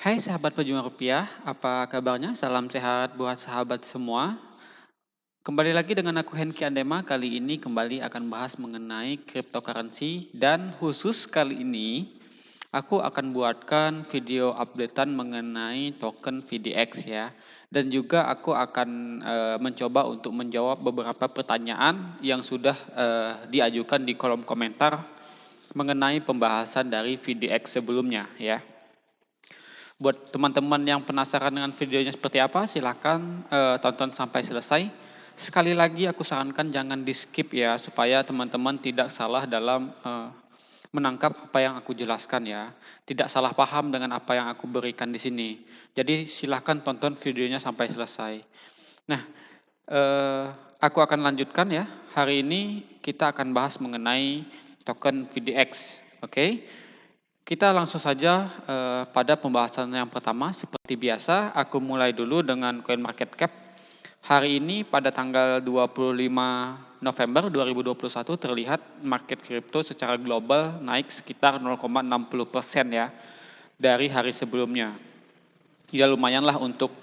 Hai sahabat pejuang rupiah, apa kabarnya? Salam sehat buat sahabat semua. Kembali lagi dengan aku Henki Andema, kali ini kembali akan bahas mengenai cryptocurrency dan khusus kali ini aku akan buatkan video updatean mengenai token VDX ya. Dan juga aku akan mencoba untuk menjawab beberapa pertanyaan yang sudah diajukan di kolom komentar mengenai pembahasan dari VDX sebelumnya ya. Buat teman-teman yang penasaran dengan videonya seperti apa, silakan tonton sampai selesai. Sekali lagi aku sarankan jangan di-skip ya, supaya teman-teman tidak salah dalam menangkap apa yang aku jelaskan ya. Tidak salah paham dengan apa yang aku berikan di sini. Jadi silahkan tonton videonya sampai selesai. Nah, eh, aku akan lanjutkan ya. Hari ini kita akan bahas mengenai token VDX. Oke? Kita langsung saja pada pembahasan yang pertama. Seperti biasa, aku mulai dulu dengan CoinMarketCap. Hari ini pada tanggal 25 November 2021 terlihat market kripto secara global naik sekitar 0,60% ya dari hari sebelumnya. Ya lumayanlah untuk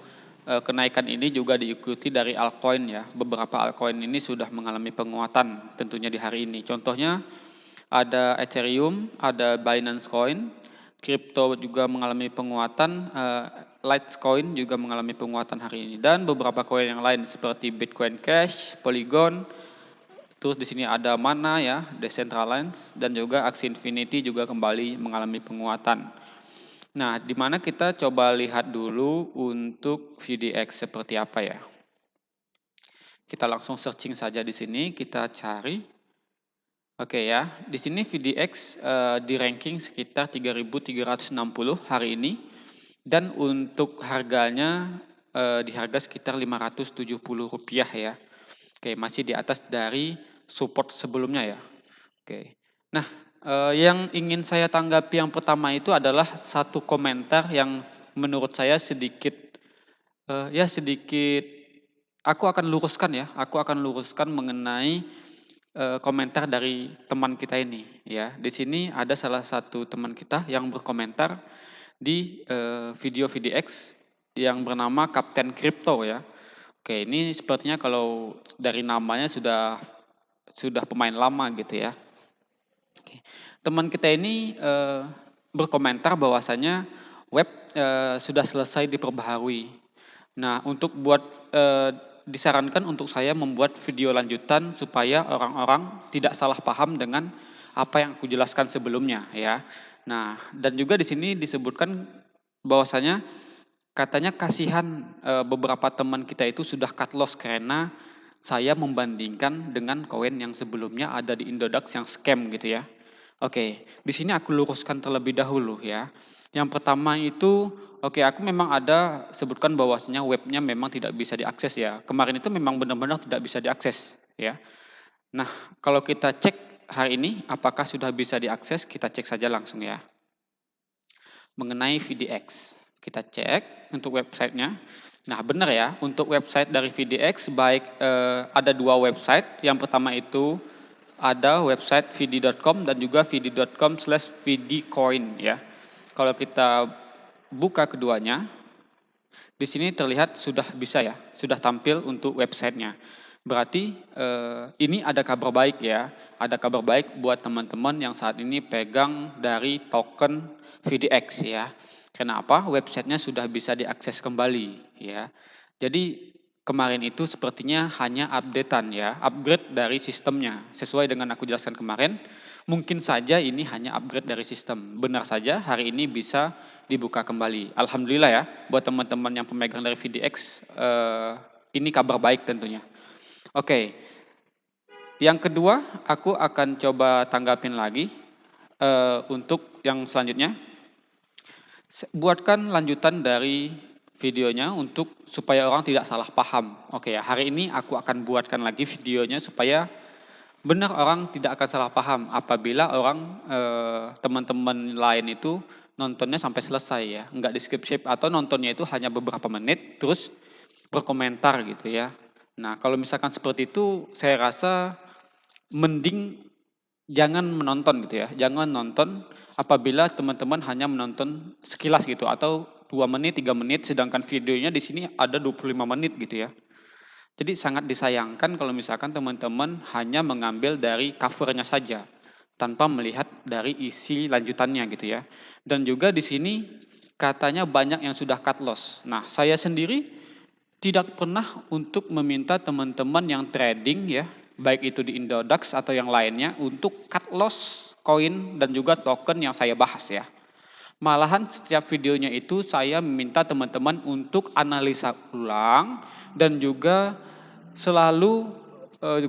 kenaikan ini juga diikuti dari altcoin ya. Beberapa altcoin ini sudah mengalami penguatan tentunya di hari ini. Contohnya ada Ethereum, ada Binance Coin, kripto juga mengalami penguatan, Litecoin juga mengalami penguatan hari ini, dan beberapa koin yang lain seperti Bitcoin Cash, Polygon, terus di sini ada Mana ya, Decentraland, dan juga Axie Infinity juga kembali mengalami penguatan. Nah, di mana kita coba lihat dulu untuk VDX seperti apa ya. Kita langsung searching saja di sini, kita cari. Oke ya, di sini VDX di ranking sekitar 3.360 hari ini, dan untuk harganya di harga sekitar Rp570 ya. Oke, masih di atas dari support sebelumnya ya. Oke. Nah, yang ingin saya tanggapi yang pertama itu adalah satu komentar yang menurut saya sedikit sedikit aku akan luruskan mengenai komentar dari teman kita ini ya. Di sini ada salah satu teman kita yang berkomentar di video VDX yang bernama Kapten Crypto ya. Oke, ini sepertinya kalau dari namanya sudah pemain lama gitu ya. Oke. Teman kita ini berkomentar bahwasanya web sudah selesai diperbaharui. Nah, disarankan untuk saya membuat video lanjutan supaya orang-orang tidak salah paham dengan apa yang aku jelaskan sebelumnya ya. Nah, dan juga di sini disebutkan bahwasanya katanya kasihan beberapa teman kita itu sudah cut loss karena saya membandingkan dengan koin yang sebelumnya ada di Indodax yang scam gitu ya. Oke, di sini aku luruskan terlebih dahulu ya. Yang pertama itu, oke, aku memang ada sebutkan bahwasanya webnya memang tidak bisa diakses ya. Kemarin itu memang benar-benar tidak bisa diakses ya. Nah, kalau kita cek hari ini apakah sudah bisa diakses, kita cek saja langsung ya. Mengenai VDX, kita cek untuk websitenya. Nah, benar ya, untuk website dari VDX baik ada dua website. Yang pertama itu ada website vd.com dan juga vd.com/vdcoin ya. Kalau kita buka keduanya, di sini terlihat sudah bisa ya, sudah tampil untuk websitenya. Berarti ini ada kabar baik ya, ada kabar baik buat teman-teman yang saat ini pegang dari token VDX ya. Kenapa? Websitenya sudah bisa diakses kembali ya. Jadi kemarin itu sepertinya hanya updatean ya, upgrade dari sistemnya. Sesuai dengan aku jelaskan kemarin, mungkin saja ini hanya upgrade dari sistem. Benar saja hari ini bisa dibuka kembali. Alhamdulillah ya, buat teman-teman yang pemegang dari VDX, ini kabar baik tentunya. Oke, yang kedua aku akan coba tanggapin lagi untuk yang selanjutnya. Buatkan lanjutan dari videonya untuk supaya orang tidak salah paham. Oke ya, hari ini aku akan buatkan lagi videonya supaya benar orang tidak akan salah paham apabila teman-teman lain itu nontonnya sampai selesai ya, nggak di skip atau nontonnya itu hanya beberapa menit terus berkomentar gitu ya. Nah, kalau misalkan seperti itu saya rasa mending jangan menonton gitu ya, jangan nonton apabila teman-teman hanya menonton sekilas gitu atau 2 menit, 3 menit, sedangkan videonya di sini ada 25 menit gitu ya. Jadi sangat disayangkan kalau misalkan teman-teman hanya mengambil dari cover-nya saja, tanpa melihat dari isi lanjutannya gitu ya. Dan juga di sini katanya banyak yang sudah cut loss. Nah, saya sendiri tidak pernah untuk meminta teman-teman yang trading ya, baik itu di Indodax atau yang lainnya, untuk cut loss koin dan juga token yang saya bahas ya. Malahan setiap videonya itu saya meminta teman-teman untuk analisa ulang dan juga selalu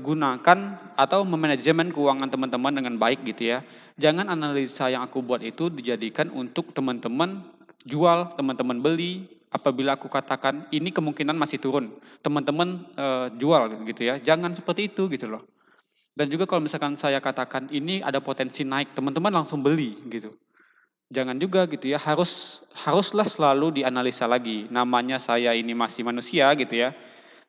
gunakan atau memanajemen keuangan teman-teman dengan baik gitu ya. Jangan analisa yang aku buat itu dijadikan untuk teman-teman jual, teman-teman beli. Apabila aku katakan ini kemungkinan masih turun, teman-teman jual gitu ya. Jangan seperti itu gitu loh. Dan juga kalau misalkan saya katakan ini ada potensi naik, teman-teman langsung beli gitu. Jangan juga gitu ya, haruslah selalu dianalisa lagi. Namanya saya ini masih manusia gitu ya.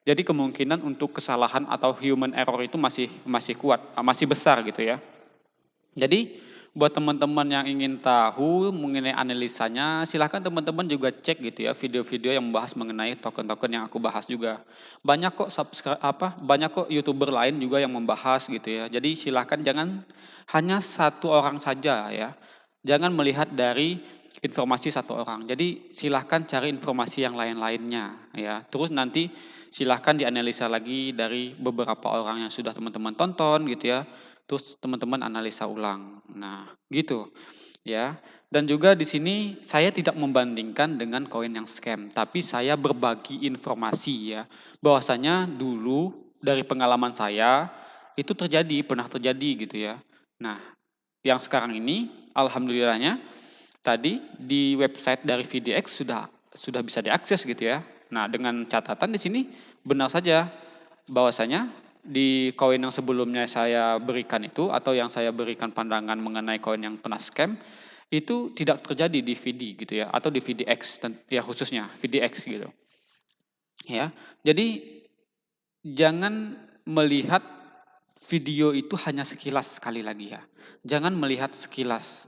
Jadi kemungkinan untuk kesalahan atau human error itu masih kuat, masih besar gitu ya. Jadi buat teman-teman yang ingin tahu mengenai analisanya, silahkan teman-teman juga cek gitu ya video-video yang membahas mengenai token-token yang aku bahas juga. Banyak kok banyak kok YouTuber lain juga yang membahas gitu ya. Jadi silahkan jangan hanya satu orang saja ya. Jangan melihat dari informasi satu orang. Jadi silahkan cari informasi yang lain-lainnya ya. Terus nanti silahkan dianalisa lagi dari beberapa orang yang sudah teman-teman tonton gitu ya. Terus teman-teman analisa ulang. Nah, gitu ya. Dan juga di sini saya tidak membandingkan dengan koin yang scam, tapi saya berbagi informasi ya. Bahwasanya dulu dari pengalaman saya itu pernah terjadi gitu ya. Nah, yang sekarang ini alhamdulillahnya tadi di website dari VDX sudah bisa diakses gitu ya. Nah, dengan catatan di sini benar saja bahwasanya di koin yang sebelumnya saya berikan itu atau yang saya berikan pandangan mengenai koin yang pernah scam itu tidak terjadi di VD gitu ya atau di VDX ya khususnya VDX gitu. Ya. Jadi jangan melihat video itu hanya sekilas sekali lagi ya. Jangan melihat sekilas.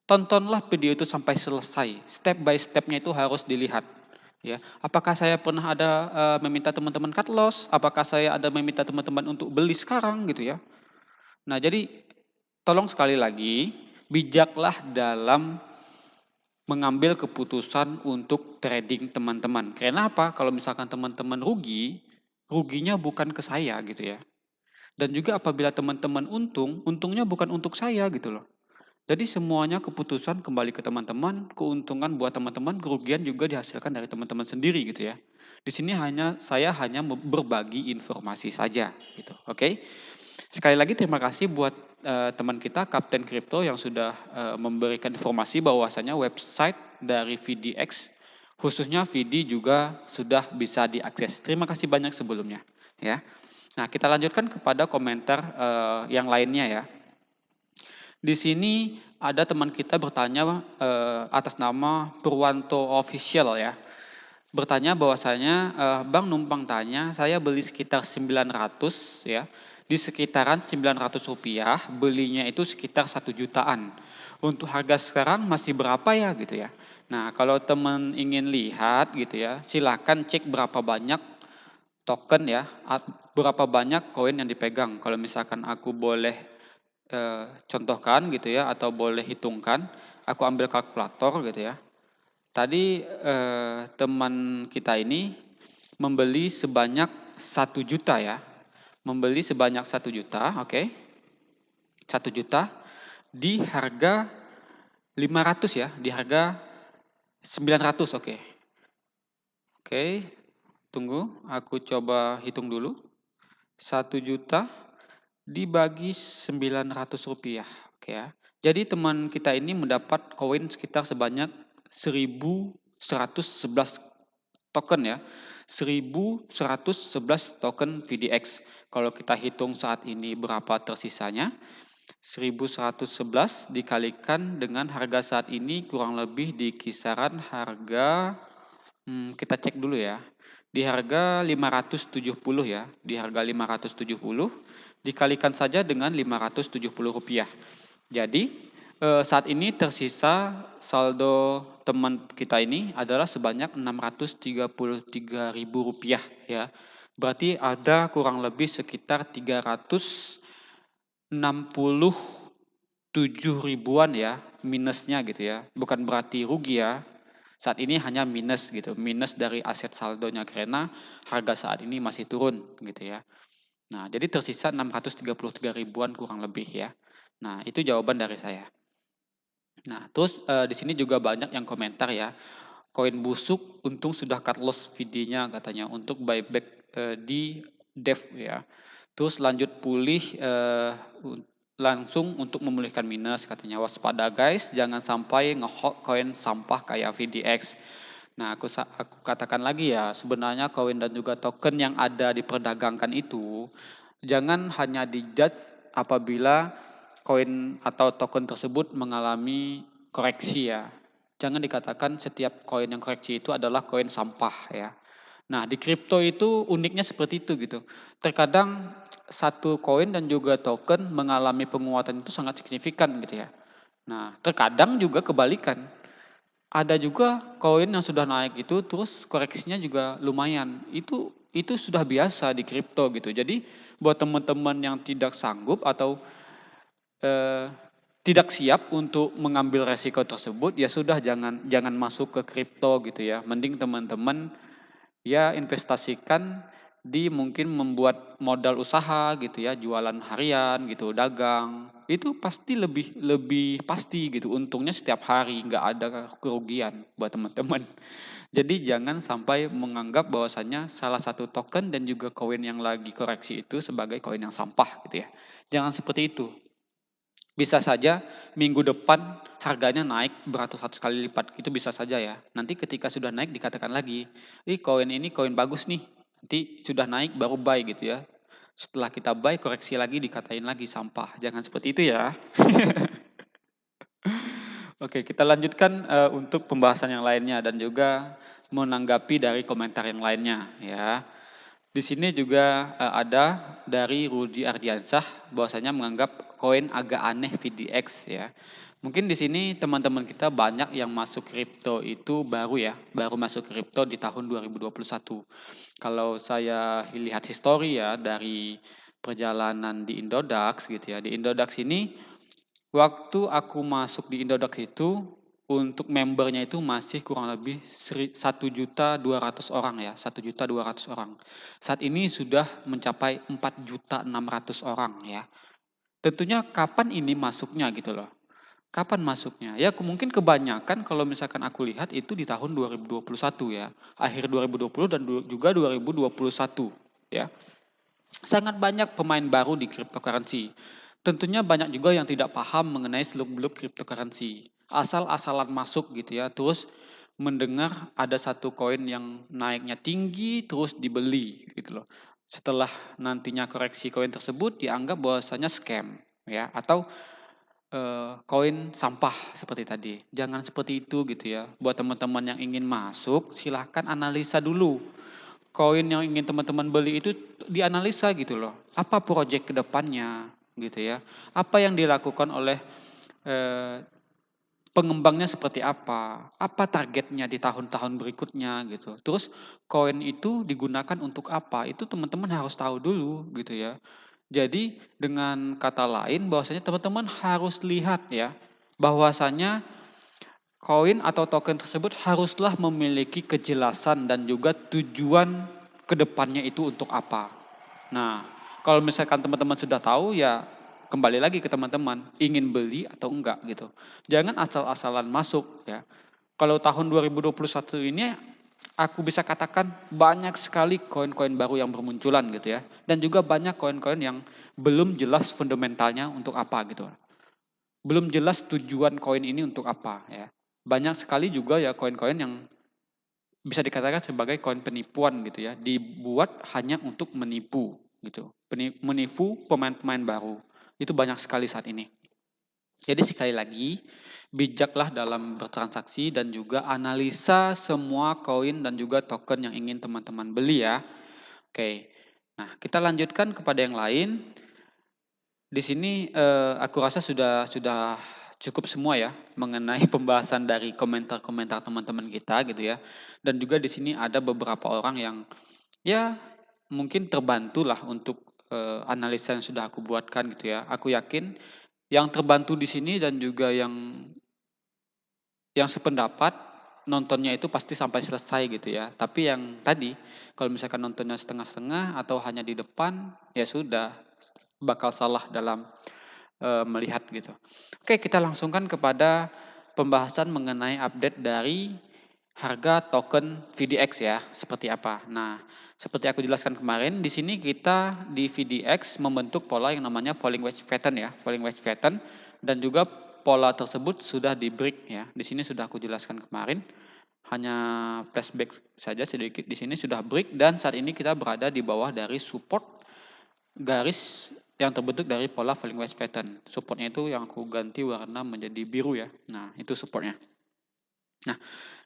Tontonlah video itu sampai selesai. Step by step-nya itu harus dilihat. Ya, apakah saya pernah ada meminta teman-teman cut loss? Apakah saya ada meminta teman-teman untuk beli sekarang gitu ya? Nah, jadi tolong sekali lagi bijaklah dalam mengambil keputusan untuk trading teman-teman. Karena apa? Kalau misalkan teman-teman rugi, ruginya bukan ke saya gitu ya. Dan juga apabila teman-teman untung, untungnya bukan untuk saya gitu loh. Jadi semuanya keputusan kembali ke teman-teman, keuntungan buat teman-teman, kerugian juga dihasilkan dari teman-teman sendiri gitu ya. Di sini saya hanya berbagi informasi saja gitu. Oke. Sekali lagi terima kasih buat teman kita Kapten Crypto yang sudah memberikan informasi bahwasanya website dari VDX khususnya VD juga sudah bisa diakses. Terima kasih banyak sebelumnya ya. Nah, kita lanjutkan kepada komentar yang lainnya ya. Di sini ada teman kita bertanya atas nama Purwanto Official ya. Bertanya bahwasanya, Bang numpang tanya, saya beli sekitar 900 ya, di sekitaran Rp900, belinya itu sekitar 1 jutaan. Untuk harga sekarang masih berapa ya gitu ya. Nah, kalau teman ingin lihat gitu ya, silakan cek berapa banyak token ya, berapa banyak koin yang dipegang. Kalau misalkan aku boleh contohkan gitu ya atau boleh hitungkan, aku ambil kalkulator gitu ya. Tadi teman kita ini membeli sebanyak 1 juta ya. Membeli sebanyak 1 juta, oke. 1 juta di harga 500 ya, di harga 900, oke. Oke, tunggu, aku coba hitung dulu. 1 juta dibagi Rp900, oke ya. Jadi teman kita ini mendapat koin sekitar sebanyak 1.111 token ya. 1.111 token VDX. Kalau kita hitung saat ini berapa tersisanya, 1.111 dikalikan dengan harga saat ini kurang lebih di kisaran harga, kita cek dulu ya. Di harga 570 ya, di harga 570 dikalikan saja dengan Rp570. Jadi Saat ini tersisa saldo teman kita ini adalah sebanyak Rp633.000 ya. Berarti ada kurang lebih sekitar 367 ribuan ya minusnya gitu ya. Bukan berarti rugi ya. Saat ini hanya minus gitu, minus dari aset saldonya karena harga saat ini masih turun gitu ya. Nah, jadi tersisa 633 ribuan kurang lebih ya. Nah, itu jawaban dari saya. Nah, terus di sini juga banyak yang komentar ya, koin busuk untung sudah cut loss VD-nya katanya untuk buyback di DEV ya. Terus lanjut pulih langsung untuk memulihkan minus katanya. Waspada guys, jangan sampai ngehold koin sampah kayak VDX. Nah, aku katakan lagi ya, sebenarnya koin dan juga token yang ada diperdagangkan itu jangan hanya dijudge apabila koin atau token tersebut mengalami koreksi ya. Jangan dikatakan setiap koin yang koreksi itu adalah koin sampah ya. Nah, di kripto itu uniknya seperti itu gitu. Terkadang satu koin dan juga token mengalami penguatan itu sangat signifikan gitu ya. Nah, terkadang juga kebalikan. Ada juga koin yang sudah naik itu terus koreksinya juga lumayan. Itu sudah biasa di kripto gitu. Jadi buat teman-teman yang tidak sanggup atau eh, tidak siap untuk mengambil resiko tersebut, ya sudah jangan masuk ke kripto gitu ya. Mending teman-teman ya investasikan di mungkin membuat modal usaha gitu ya, jualan harian gitu, dagang. Itu pasti lebih lebih pasti gitu untungnya setiap hari, nggak ada kerugian buat teman-teman. Jadi jangan sampai menganggap bahwasannya salah satu token dan juga koin yang lagi koreksi itu sebagai koin yang sampah gitu ya. Jangan seperti itu. Bisa saja minggu depan harganya naik beratus-ratus kali lipat, itu bisa saja ya. Nanti ketika sudah naik dikatakan lagi, koin ini koin bagus nih." Nanti sudah naik baru buy gitu ya. Setelah kita buy koreksi lagi dikatain lagi sampah, jangan seperti itu ya. Oke, kita lanjutkan untuk pembahasan yang lainnya dan juga menanggapi dari komentar yang lainnya ya. Di sini juga ada dari Rudi Ardiansah bahwasanya menganggap koin agak aneh VDX ya. Mungkin di sini teman-teman kita banyak yang masuk kripto itu baru ya, baru masuk kripto di tahun 2021. Kalau saya lihat histori ya dari perjalanan di Indodax gitu ya. Di Indodax ini waktu aku masuk di Indodax itu, untuk membernya itu masih kurang lebih 1.200.000 orang ya, 1.200.000 orang. Saat ini sudah mencapai 4.600.000 orang ya. Tentunya kapan ini masuknya gitu loh. Kapan masuknya? Ya mungkin kebanyakan kalau misalkan aku lihat itu di tahun 2021 ya. Akhir 2020 dan juga 2021 ya. Sangat banyak pemain baru di cryptocurrency. Tentunya banyak juga yang tidak paham mengenai seluk-beluk cryptocurrency. Asal-asalan masuk gitu ya, terus mendengar ada satu koin yang naiknya tinggi terus dibeli gitu loh. Setelah nantinya koreksi koin tersebut dianggap bahwasanya scam ya atau koin sampah seperti tadi. Jangan seperti itu gitu ya. Buat teman-teman yang ingin masuk silahkan analisa dulu koin yang ingin teman-teman beli itu dianalisa gitu loh. Apa proyek ke depannya gitu ya. Apa yang dilakukan oleh eh, pengembangnya seperti apa. Apa targetnya di tahun-tahun berikutnya gitu. Terus koin itu digunakan untuk apa. Itu teman-teman harus tahu dulu gitu ya. Jadi dengan kata lain bahwasanya teman-teman harus lihat ya. Bahwasanya koin atau token tersebut haruslah memiliki kejelasan dan juga tujuan kedepannya itu untuk apa. Nah, kalau misalkan teman-teman sudah tahu ya kembali lagi ke teman-teman, ingin beli atau enggak gitu. Jangan asal-asalan masuk ya. Kalau tahun 2021 ini aku bisa katakan banyak sekali koin-koin baru yang bermunculan gitu ya. Dan juga banyak koin-koin yang belum jelas fundamentalnya untuk apa gitu. Belum jelas tujuan koin ini untuk apa ya. Banyak sekali juga ya koin-koin yang bisa dikatakan sebagai koin penipuan gitu ya, dibuat hanya untuk menipu gitu. Menipu pemain-pemain baru. Itu banyak sekali saat ini. Jadi sekali lagi, bijaklah dalam bertransaksi dan juga analisa semua koin dan juga token yang ingin teman-teman beli ya. Oke. Nah, kita lanjutkan kepada yang lain. Di sini aku rasa sudah cukup semua ya mengenai pembahasan dari komentar-komentar teman-teman kita gitu ya. Dan juga di sini ada beberapa orang yang ya mungkin terbantulah untuk analisa yang sudah aku buatkan gitu ya. Aku yakin yang terbantu di sini dan juga yang sependapat nontonnya itu pasti sampai selesai gitu ya. Tapi yang tadi kalau misalkan nontonnya setengah-setengah atau hanya di depan, ya sudah bakal salah dalam melihat gitu. Oke, kita langsungkan kepada pembahasan mengenai update dari harga token VDX ya, seperti apa. Nah, seperti aku jelaskan kemarin, di sini kita di VDX membentuk pola yang namanya falling wedge pattern ya, falling wedge pattern, dan juga pola tersebut sudah di break ya. Di sini sudah aku jelaskan kemarin. Hanya flashback saja sedikit, di sini sudah break dan saat ini kita berada di bawah dari support garis yang terbentuk dari pola falling wedge pattern. Supportnya itu yang aku ganti warna menjadi biru ya. Nah, itu supportnya. Nah,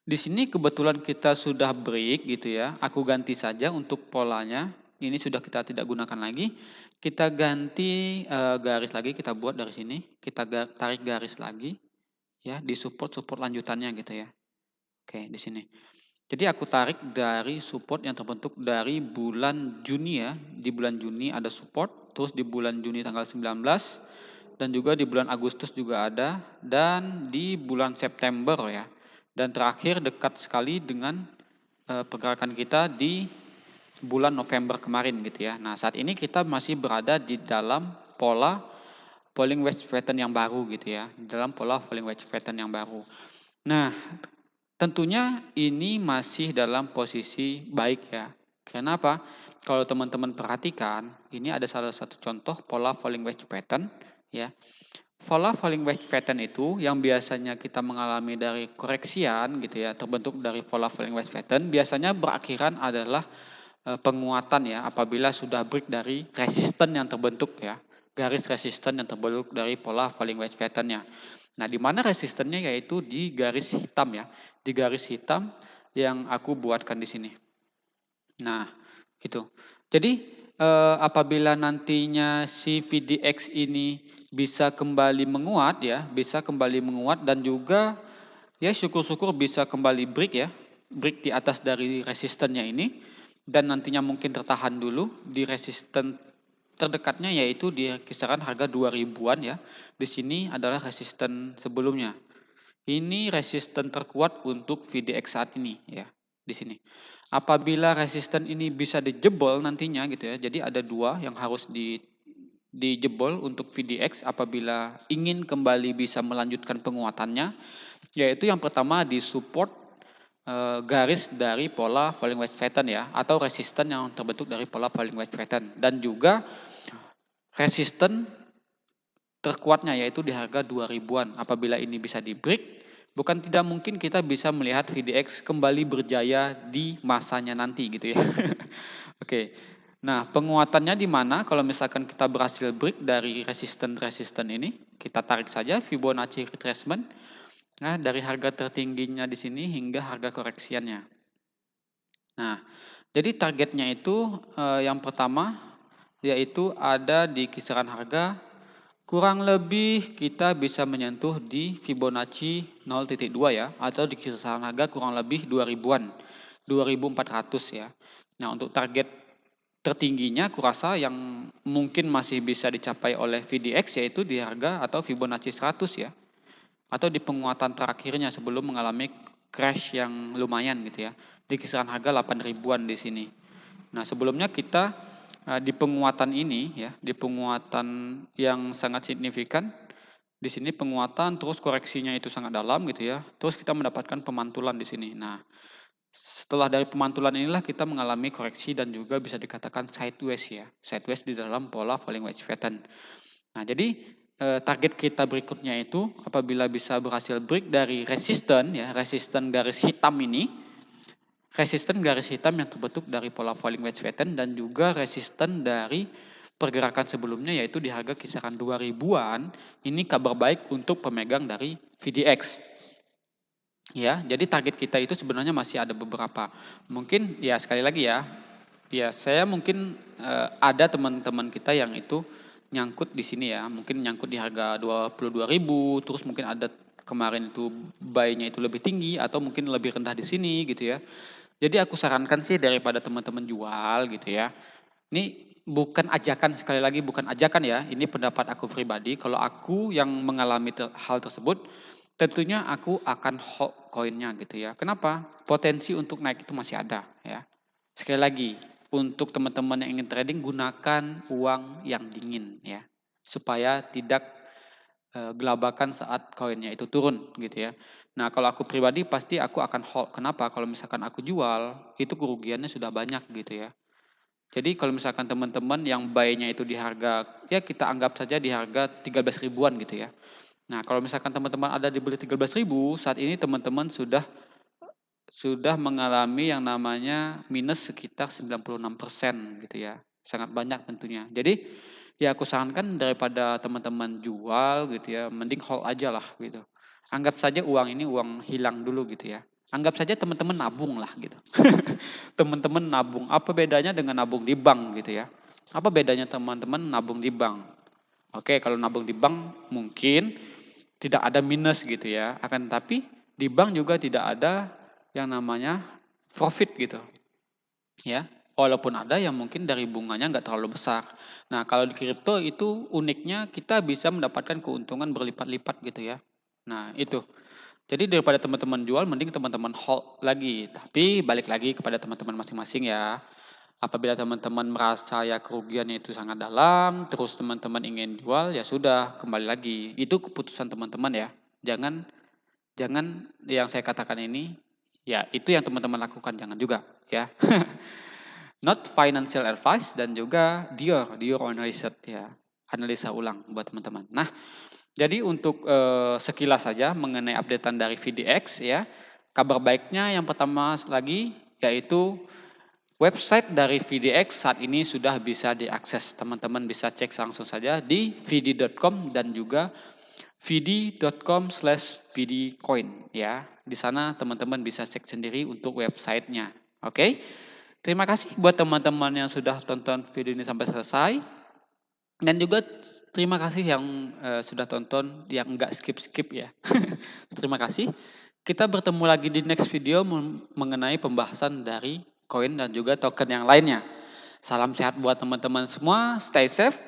di sini kebetulan kita sudah break gitu ya. Aku ganti saja untuk polanya. Ini sudah kita tidak gunakan lagi. Kita ganti garis lagi, kita buat dari sini. Kita tarik garis lagi ya di support lanjutannya gitu ya. Oke, di sini. Jadi aku tarik dari support yang terbentuk dari bulan Juni ya. Di bulan Juni ada support, terus di bulan Juni tanggal 19, dan juga di bulan Agustus juga ada, dan di bulan September ya. Dan terakhir dekat sekali dengan pergerakan kita di bulan November kemarin gitu ya. Nah, saat ini kita masih berada di dalam pola falling wedge pattern yang baru gitu ya. Di dalam pola falling wedge pattern yang baru. Nah, tentunya ini masih dalam posisi baik ya. Kenapa? Kalau teman-teman perhatikan, ini ada salah satu contoh pola falling wedge pattern ya. Pola falling wedge pattern itu yang biasanya kita mengalami dari koreksian gitu ya, terbentuk dari pola falling wedge pattern, biasanya berakhiran adalah penguatan ya apabila sudah break dari resisten yang terbentuk ya. Garis resisten yang terbentuk dari pola falling wedge pattern-nya. Nah, di mana resistennya yaitu di garis hitam ya. Di garis hitam yang aku buatkan di sini. Nah, itu. Jadi apabila nantinya si VDX ini bisa kembali menguat ya, bisa kembali menguat dan juga ya syukur-syukur bisa kembali break ya, break di atas dari resistennya ini dan nantinya mungkin tertahan dulu di resisten terdekatnya yaitu di kisaran harga 2000-an ya. Di sini adalah resisten sebelumnya. Ini resisten terkuat untuk VDX saat ini ya, di sini. Apabila resisten ini bisa dijebol nantinya gitu ya, jadi ada dua yang harus dijebol untuk VDX apabila ingin kembali bisa melanjutkan penguatannya, yaitu yang pertama di support garis dari pola falling wedge pattern ya, atau resisten yang terbentuk dari pola falling wedge pattern, dan juga resisten terkuatnya yaitu di harga 2000-an. Apabila ini bisa di break, bukan tidak mungkin kita bisa melihat VDX kembali berjaya di masanya nanti gitu ya. Oke. Nah, penguatannya di mana? Kalau misalkan kita berhasil break dari resisten ini, kita tarik saja Fibonacci retracement. Nah, dari harga tertingginya di sini hingga harga koreksiannya. Nah, jadi targetnya itu yang pertama yaitu ada di kisaran harga kurang lebih kita bisa menyentuh di Fibonacci 0.2 ya, atau di kisaran harga kurang lebih 2000-an, 2400 ya. Nah, untuk target tertingginya kurasa yang mungkin masih bisa dicapai oleh VDX yaitu di harga atau Fibonacci 100 ya, atau di penguatan terakhirnya sebelum mengalami crash yang lumayan gitu ya, di kisaran harga 8000-an di sini. Nah, sebelumnya kita di penguatan ini ya, di penguatan yang sangat signifikan, di sini penguatan terus koreksinya itu sangat dalam gitu ya. Terus kita mendapatkan pemantulan di sini. Nah, setelah dari pemantulan inilah kita mengalami koreksi dan juga bisa dikatakan sideways ya. Sideways di dalam pola falling wedge pattern. Nah, jadi target kita berikutnya itu apabila bisa berhasil break dari resisten ya, resisten garis hitam ini, resisten garis hitam yang terbentuk dari pola falling wedge pattern dan juga resisten dari pergerakan sebelumnya yaitu di harga kisaran 2000-an, ini kabar baik untuk pemegang dari VDX. Ya, jadi target kita itu sebenarnya masih ada beberapa. Mungkin ya sekali lagi ya saya mungkin ada teman-teman kita yang itu nyangkut di sini ya, mungkin nyangkut di harga 22.000, terus mungkin ada kemarin itu buy-nya itu lebih tinggi atau mungkin lebih rendah di sini gitu ya. Jadi aku sarankan sih daripada teman-teman jual gitu ya. Ini bukan ajakan, sekali lagi bukan ajakan ya, ini pendapat aku pribadi. Kalau aku yang mengalami hal tersebut, tentunya aku akan hold koinnya gitu ya. Kenapa? Potensi untuk naik itu masih ada ya. Sekali lagi, untuk teman-teman yang ingin trading gunakan uang yang dingin ya. Supaya tidak gelabakan saat koinnya itu turun gitu ya. Nah, kalau aku pribadi pasti aku akan hold. Kenapa? Kalau misalkan aku jual, itu kerugiannya sudah banyak gitu ya. Jadi kalau misalkan teman-teman yang buy-nya itu di harga, ya kita anggap saja di harga 13 ribuan gitu ya. Nah, kalau misalkan teman-teman ada dibeli 13.000, saat ini teman-teman sudah mengalami yang namanya minus sekitar 96% gitu ya. Sangat banyak tentunya. Jadi ya aku sarankan daripada teman-teman jual gitu ya, mending hold aja lah gitu. Anggap saja uang ini uang hilang dulu gitu ya. Anggap saja teman-teman nabung lah gitu. Teman-teman nabung, apa bedanya dengan nabung di bank gitu ya? Apa bedanya teman-teman nabung di bank? Oke, kalau nabung di bank mungkin tidak ada minus gitu ya. Akan tapi di bank juga tidak ada yang namanya profit gitu ya. Walaupun ada yang mungkin dari bunganya nggak terlalu besar. Nah, kalau di kripto itu uniknya kita bisa mendapatkan keuntungan berlipat-lipat gitu ya. Nah, itu. Jadi daripada teman-teman jual, mending teman-teman hold lagi. Tapi balik lagi kepada teman-teman masing-masing ya. Apabila teman-teman merasa ya kerugiannya itu sangat dalam, terus teman-teman ingin jual, ya sudah kembali lagi. Itu keputusan teman-teman ya. Jangan jangan yang saya katakan ini, ya itu yang teman-teman lakukan, jangan juga ya. Not financial advice dan juga do your own research ya. Analisa ulang buat teman-teman. Nah, jadi untuk sekilas saja mengenai updatean dari VDX ya. Kabar baiknya yang pertama lagi yaitu website dari VDX saat ini sudah bisa diakses. Teman-teman bisa cek langsung saja di vd.com dan juga vd.com/vdcoin ya. Di sana teman-teman bisa cek sendiri untuk websitenya. Oke. Terima kasih buat teman-teman yang sudah tonton video ini sampai selesai. Dan juga terima kasih yang sudah tonton yang enggak skip-skip ya. Terima kasih. Kita bertemu lagi di next video mengenai pembahasan dari koin dan juga token yang lainnya. Salam sehat buat teman-teman semua. Stay safe.